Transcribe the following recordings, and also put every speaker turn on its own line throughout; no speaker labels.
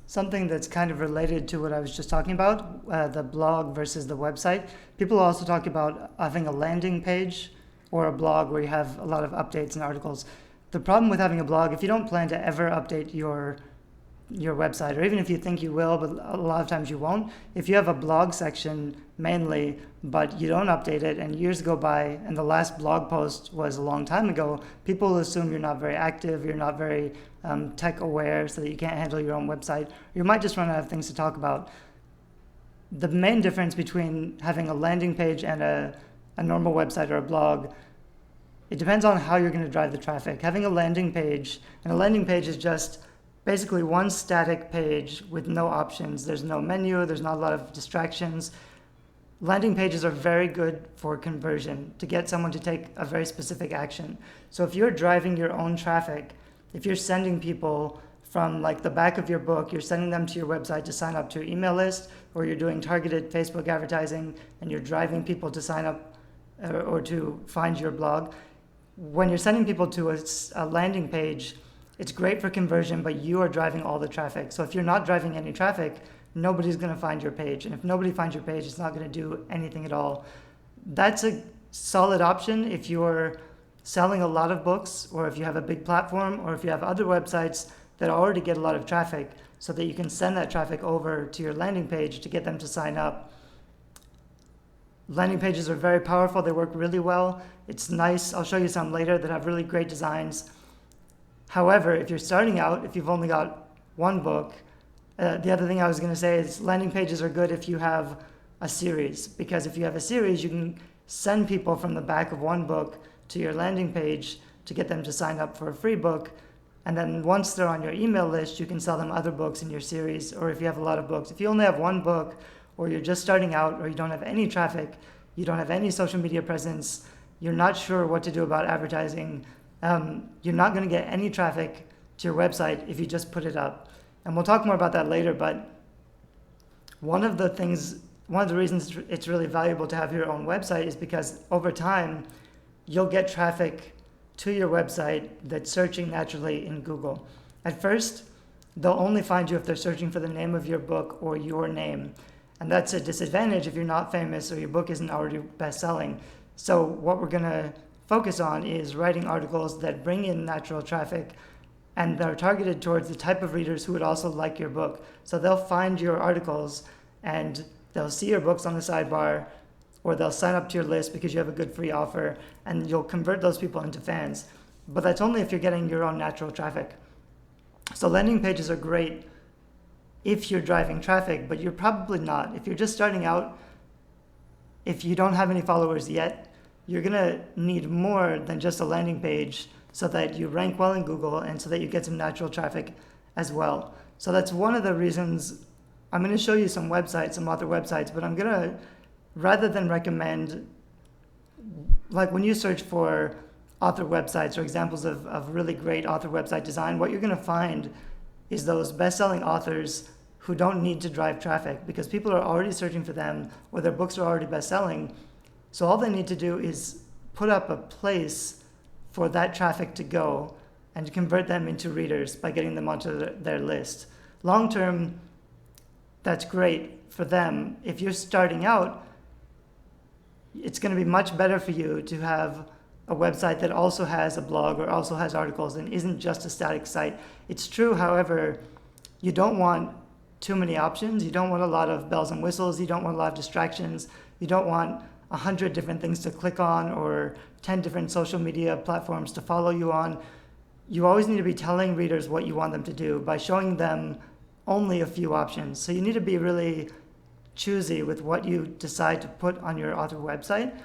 something that's kind of related to what I was just talking about, the blog versus the website. People also talk about having a landing page or a blog where you have a lot of updates and articles. The problem with having a blog, if you don't plan to ever update your website, or even if you think you will, but a lot of times you won't. If you have a blog section mainly, but you don't update it and years go by and the last blog post was a long time ago, people will assume you're not very active, you're not very tech aware, so that you can't handle your own website. You might just run out of things to talk about. The main difference between having a landing page and a normal website or a blog, it depends on how you're going to drive the traffic. Having a landing page, and a landing page is just basically one static page with no options. There's no menu, there's not a lot of distractions. Landing pages are very good for conversion, to get someone to take a very specific action. So if you're driving your own traffic, if you're sending people from like the back of your book, you're sending them to your website to sign up to your email list, or you're doing targeted Facebook advertising and you're driving people to sign up or to find your blog. When you're sending people to a landing page, it's great for conversion, but you are driving all the traffic. So if you're not driving any traffic, nobody's going to find your page. And if nobody finds your page, it's not going to do anything at all. That's a solid option if you're selling a lot of books, or if you have a big platform, or if you have other websites that already get a lot of traffic, so that you can send that traffic over to your landing page to get them to sign up. Landing pages are very powerful. They work really well. It's nice. I'll show you some later that have really great designs. However, if you're starting out, if you've only got one book, the other thing I was going to say is landing pages are good if you have a series, because if you have a series, you can send people from the back of one book to your landing page to get them to sign up for a free book. And then once they're on your email list, you can sell them other books in your series, or if you have a lot of books. If you only have one book, or you're just starting out, or you don't have any traffic, you don't have any social media presence, you're not sure what to do about advertising, you're not going to get any traffic to your website if you just put it up. And we'll talk more about that later, but one of the reasons it's really valuable to have your own website is because over time, you'll get traffic to your website that's searching naturally in Google. At first, they'll only find you if they're searching for the name of your book or your name. And that's a disadvantage if you're not famous or your book isn't already best-selling. So what we're going to focus on is writing articles that bring in natural traffic, and they're targeted towards the type of readers who would also like your book. So they'll find your articles and they'll see your books on the sidebar, or they'll sign up to your list because you have a good free offer, and you'll convert those people into fans. But that's only if you're getting your own natural traffic. So landing pages are great if you're driving traffic, but you're probably not. If you're just starting out, if you don't have any followers yet, you're going to need more than just a landing page so that you rank well in Google and so that you get some natural traffic as well. So that's one of the reasons. I'm going to show you some websites, some author websites, but I'm going to, rather than recommend, like when you search for author websites or examples of really great author website design, what you're going to find is those best-selling authors who don't need to drive traffic because people are already searching for them, or their books are already best-selling. So all they need to do is put up a place for that traffic to go and convert them into readers by getting them onto their list. Long term, that's great for them. If you're starting out, it's going to be much better for you to have a website that also has a blog or also has articles and isn't just a static site. It's true, however, you don't want too many options. You don't want a lot of bells and whistles. You don't want a lot of distractions. You don't want 100 different things to click on or 10 different social media platforms to follow you on. You always need to be telling readers what you want them to do by showing them only a few options. So you need to be really choosy with what you decide to put on your author website.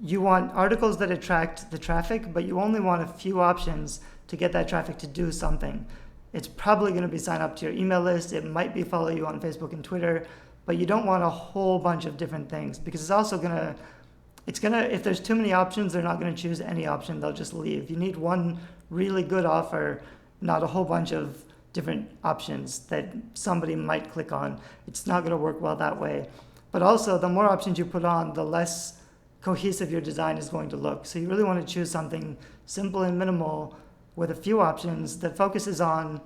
You want articles that attract the traffic, but you only want a few options to get that traffic to do something. It's probably going to be sign up to your email list. It might be follow you on Facebook and Twitter, but you don't want a whole bunch of different things because it's also if there's too many options, they're not going to choose any option. They'll just leave. You need one really good offer, not a whole bunch of different options that somebody might click on. It's not going to work well that way. But also, the more options you put on, the less cohesive your design is going to look. So you really want to choose something simple and minimal with a few options that focuses on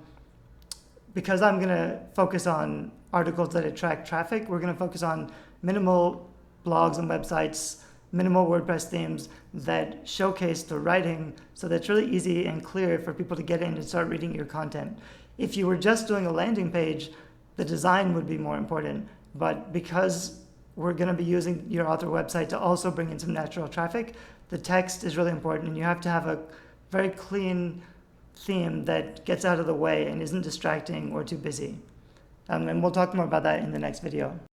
because I'm going to focus on articles that attract traffic, we're going to focus on minimal blogs and websites, minimal WordPress themes that showcase the writing so that it's really easy and clear for people to get in and start reading your content. If you were just doing a landing page, the design would be more important. But because we're going to be using your author website to also bring in some natural traffic, the text is really important, and you have to have a very clean theme that gets out of the way and isn't distracting or too busy. And we'll talk more about that in the next video.